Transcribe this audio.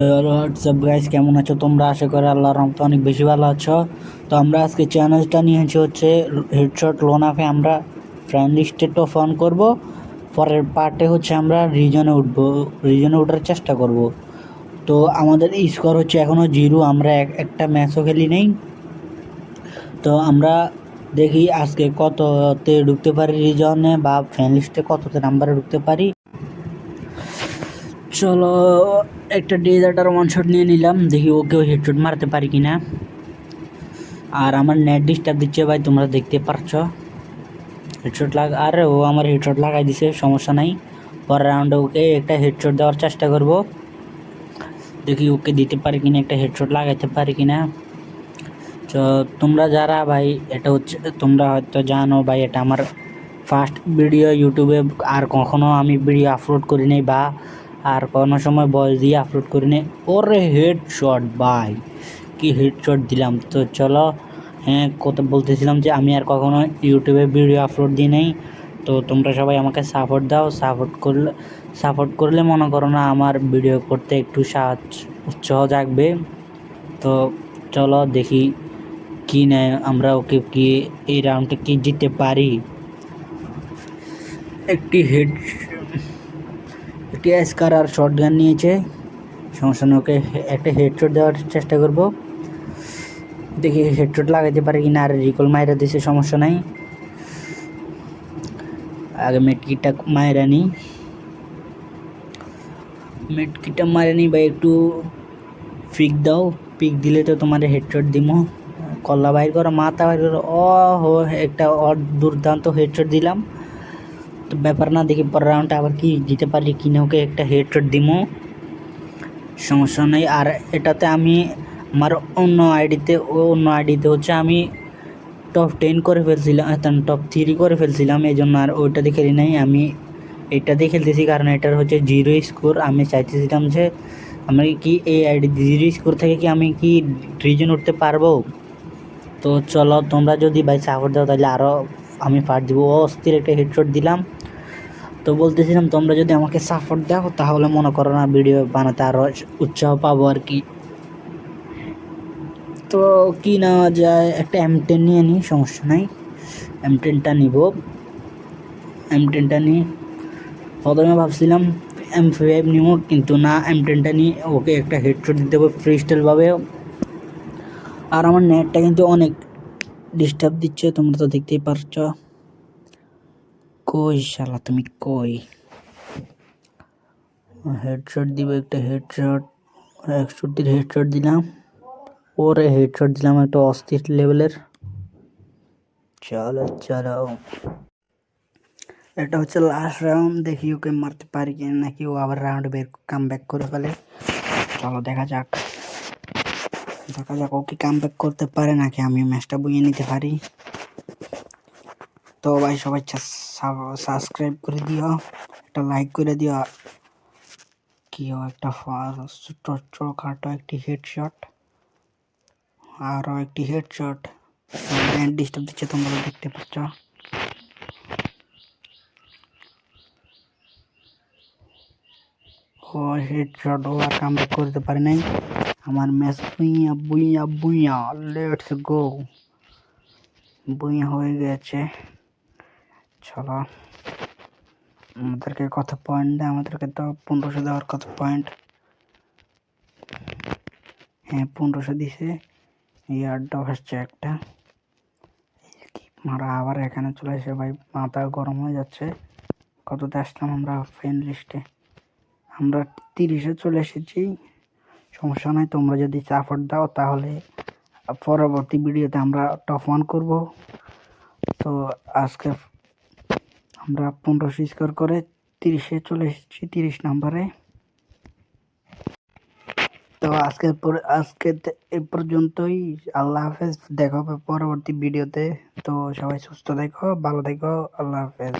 WhatsApp guys, কেমন আছো তোমরা? আশা করি আল্লাহর রহমতে অনেক বেশি ভালো আছো। তো আমরা আজকে চ্যালেঞ্জটা নিয়েছি হচ্ছে হেডশট লোনাফে আমরা ফ্রেন্ড লিস্টে টপ অন করব। পরের পার্টে হচ্ছে আমরা রিজনে ওঠার চেষ্টা করব। তো আমাদের স্কোর হচ্ছে এখনও 0, আমরা একটা ম্যাচও খেলি নেই। তো আমরা দেখি আজকে কততে ঢুকতে পারি রিজনে বা ফ্রেন্ড লিস্টে কততে নাম্বারে ঢুকতে পারি। চলো, একটা ডেজার্টার ওয়ান শট নিয়ে নিলাম, দেখি ওকেও হেডশট মারতে পারি কিনা। আর আমার নেট ডিস্টার্ব দিচ্ছে ভাই, তোমরা দেখতে পারছো। হেডশট আরে ও আমার হেডশট লাগাই দিছে, সমস্যা নাই। পরের রাউন্ডে ওকে একটা হেডশট দেওয়ার চেষ্টা করব, দেখি ওকে দিতে পারি কিনা, একটা হেডশট লাগাইতে পারি কিনা। তো তোমরা যারা ভাই, এটা হচ্ছে তোমরা হয়তো জানো ভাই, এটা আমার ফার্স্ট ভিডিও ইউটিউবে। আর কখনো আমি ভিডিও আপলোড করি নাই বা আর কোনো সময় ভয়েস দিয়ে আপলোড করি নাই। ওরে হেডশট ভাই, কি হেডশট দিলাম! তো চলো, হ্যাঁ কত বলতেছিলাম যে আমি আর কখনো ইউটিউবে ভিডিও আপলোড দিই নাই। তো তোমরা সবাই আমাকে সাপোর্ট দাও, সাপোর্ট করলে মনে করো না আমার ভিডিও করতে একটু উৎসাহ জাগবে। তো চলো দেখি কি নেয়, আমরা ওকে কি এই রাউন্ডে কি জিততে পারি। একটি স্কার আর শর্ট গান নিয়েছে, সমস্যা নেই, ওকে একটা হেডশট দেওয়ার চেষ্টা করব, দেখি হেডশট লাগাইতে পারি কিনা। আর রিকল মাইরা দিছে, সমস্যা নাই। আগে মেটকিটা মাইরা নিই ভাই, একটু পিক দাও, পিক দিলে তো তোমার হেডশট দিমো। কল্লা বাইর করো, মাথা বাইর করো। ও হো, একটা দুর্দান্ত হেডশট দিলাম। তো ব্যাপার না, দেখি পরের রাউন্ডে আবার কি দিতে পারি কিনা, ওকে একটা হেডশট দিমো, সমস্যা নেই। আর এটাতে আমি আমার অন্য আইডিতে হচ্ছে আমি টপ 10 করে ফেলছিলাম, টপ 3 করে ফেলছিলাম, এই জন্য আর ওইটাতে খেলি নাই। আমি এইটাতে খেলতেছি কারণ এটার হচ্ছে 0 স্কোর। আমি চাইতেছিলাম যে আমি কি এই আইডি 0 স্কোর থেকে কি আমি কি রিজন উঠতে পারবো। তো চলো, তোমরা যদি ভাই সাপোর্ট দাও তাহলে আরও আমি পার দিব। অস্থির একটা হেডশট দিলাম। তো বলতেছিলাম তোমরা যদি আমাকে সাপোর্ট দাও তাহলে মনে করো না ভিডিও বানাতে আরও উৎসাহ পাবো আর কি। তো কি নেওয়া যায়, একটা M10 নিয়ে নিই, সমস্যা নাই। M10টা নিব, M10টা নিই। প্রথমে ভাবছিলাম M5 নিব, কিন্তু না, M10টা নিয়ে ওকে একটা হেডশট দিতে হবে ফ্রি স্টাইলভাবে। আর আমার নেটটা কিন্তু অনেক ডিস্টার্ব দিচ্ছে, তোমরা তো দেখতেই পারছো। কই শালা তুমি কই? হেডশট দিব, একটা হেডশট, 61 হেডশট দিলাম। ওরে হেডশট দিলাম একটা অস্থির লেভেলের। চলো চলো, এটা হচ্ছে লাস্ট রাউন্ড, দেখি ওকে মারতে পারি কি নাকি ও আবার রাউন্ড কাম ব্যাক করে ফেলে। চলো দেখা যাক ও কি কাম ব্যাক করতে পারে নাকি আমি ম্যাচটা বইয়ে নিতে পারি। তো ভাই সবাই সাবস্ক্রাইব করে দিও, একটা লাইক করে দিও। কিও একটা ছোটখাটো একটি হেডশট, আরও একটি হেডশট। ডিস্টার্ব দিচ্ছে, তোমরা দেখতে পাচ্ছ। ও হেডশট, ও আর কাম ব্যাক করতে পারে নাই। আমার match booyah booyah booyah, let's go, বুইয়া হয়ে গেছে। চলো, আমাদেরকে কত পয়েন্ট দেয়? আমাদেরকে তো 1500 দেওয়ার কত পয়েন্ট। হ্যাঁ 1500 দিছে। ইয়ারটাও আসছে একটা, মারা আবার এখানে চলে এসে ভাই মাথা গরম হয়ে যাচ্ছে। কততে আসলাম আমরা ফ্রেন্ড লিস্টে? আমরা 30-এ চলে এসেছি, সমস্যা নাই। তোমরা যদি সাপোর্ট দাও তাহলে পরবর্তী ভিডিওতে আমরা টপ 1 করব। তো আজকে আমরা 1500 স্কোর করে 30-এ চলে এসেছি, 30 নম্বরে। তো আজকে এ পর্যন্তই। আল্লাহ হাফেজ, দেখা হবে পরবর্তী ভিডিওতে। তো সবাই সুস্থ থেকো, ভালো থেকো, আল্লাহ হাফেজ।